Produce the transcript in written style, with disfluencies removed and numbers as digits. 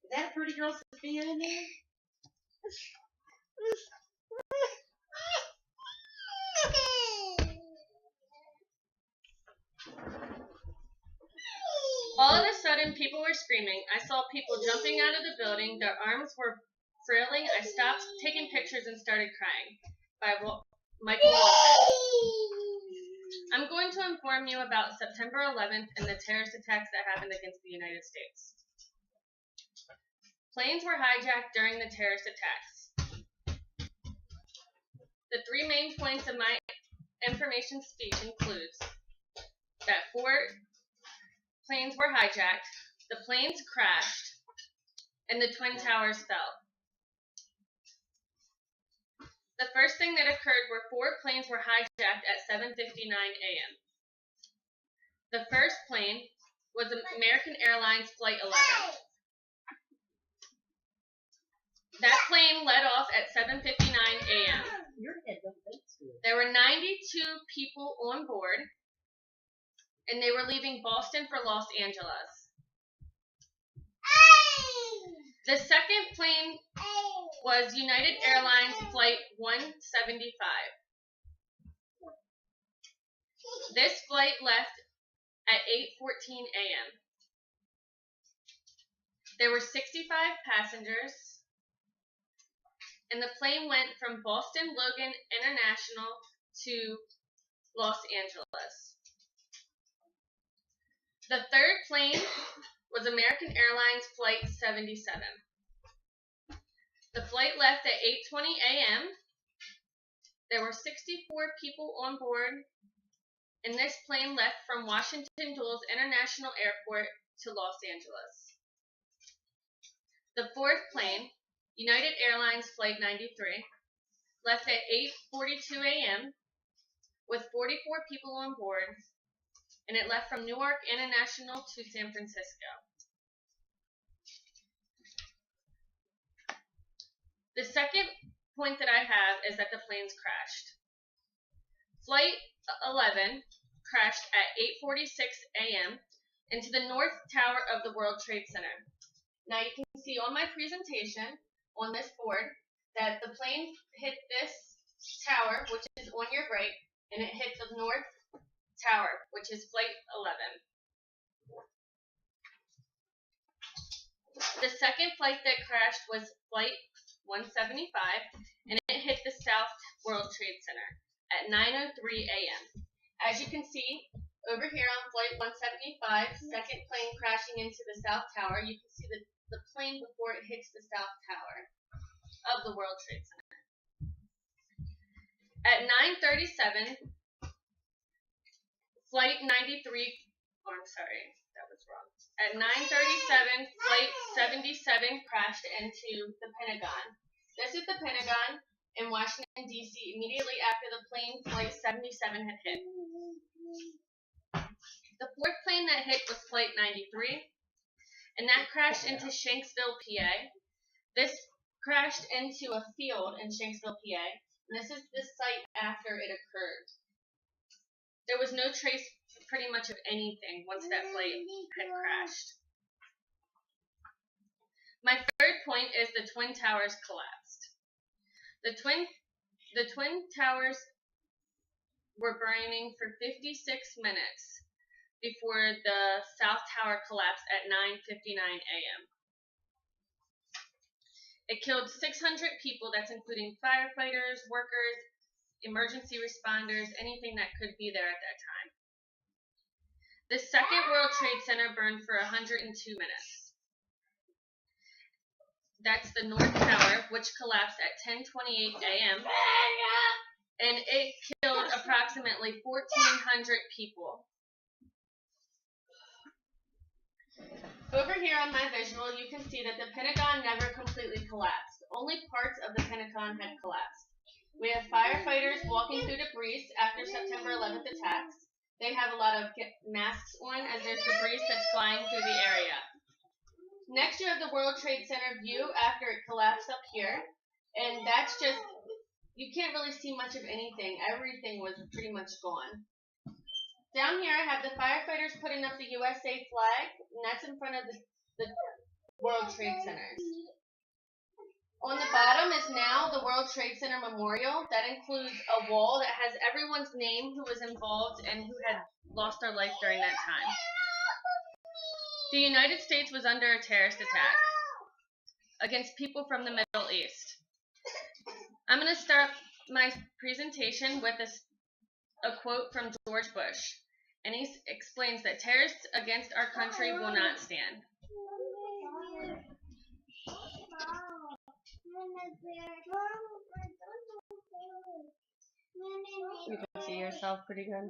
Is that a pretty girl Sophia in there? All of a sudden, people were screaming. I saw people jumping out of the building. Their arms were flailing. I stopped taking pictures and started crying. By Michael Walker. I'm going to inform you about September 11th and the terrorist attacks that happened against the United States. Planes were hijacked during the terrorist attacks. The three main points of my information speech includes that 4 planes were hijacked, the planes crashed, and the Twin Towers fell. The first thing that occurred were 4 planes were hijacked at 7:59 a.m. The first plane was American Airlines Flight 11. That plane let off at 7:59 a.m. There were 92 people on board, and they were leaving Boston for Los Angeles. The second plane was United Airlines Flight 175. This flight left at 8:14 a.m. There were 65 passengers, and the plane went from Boston Logan International to Los Angeles. The third plane was American Airlines Flight 77. The flight left at 8:20 a.m. There were 64 people on board, and this plane left from Washington Dulles International Airport to Los Angeles. The fourth plane, United Airlines Flight 93, left at 8:42 a.m. with 44 people on board, and it left from Newark International to San Francisco. The second point that I have is that the planes crashed. Flight 11 crashed at 8:46 a.m. into the North Tower of the World Trade Center. Now you can see on my presentation on this board that the plane hit this tower, which is on your right, and it hit the North Tower, which is Flight 11. The second flight that crashed was Flight 175, and it hit the South World Trade Center at 9:03 a.m. As you can see, over here on Flight 175, second plane crashing into the South Tower, you can see the plane before it hits the South Tower of the World Trade Center. At 9:37, Flight 93, that was wrong. At 9:37, Flight 77 crashed into the Pentagon. This is the Pentagon in Washington, D.C. immediately after the plane Flight 77 had hit. The fourth plane that hit was Flight 93, and that crashed into Shanksville, PA. This crashed into a field in Shanksville, PA, and this is the site after it occurred. There was no trace pretty much of anything once that flight had crashed. My third point is the Twin Towers collapsed. The Twin Towers were burning for 56 minutes before the South Tower collapsed at 9:59 a.m. It killed 600 people, that's including firefighters, workers, emergency responders, anything that could be there at that time. The second World Trade Center burned for 102 minutes. That's the North Tower, which collapsed at 10:28 a.m. and it killed approximately 1,400 people. Over here on my visual, you can see that the Pentagon never completely collapsed. Only parts of the Pentagon had collapsed. We have firefighters walking through debris after September 11th attacks. They have a lot of masks on as there's debris that's flying through the area. Next, you have the World Trade Center view after it collapsed up here, and that's just you can't really see much of anything. Everything was pretty much gone. Down here I have the firefighters putting up the USA flag, and that's in front of the World Trade Centers. On the bottom is now the World Trade Center Memorial. That includes a wall that has everyone's name who was involved and who had lost their life during that time. The United States was under a terrorist attack against people from the Middle East. I'm going to start my presentation with a quote from George Bush. And he explains that terrorists against our country will not stand. You can see yourself pretty good.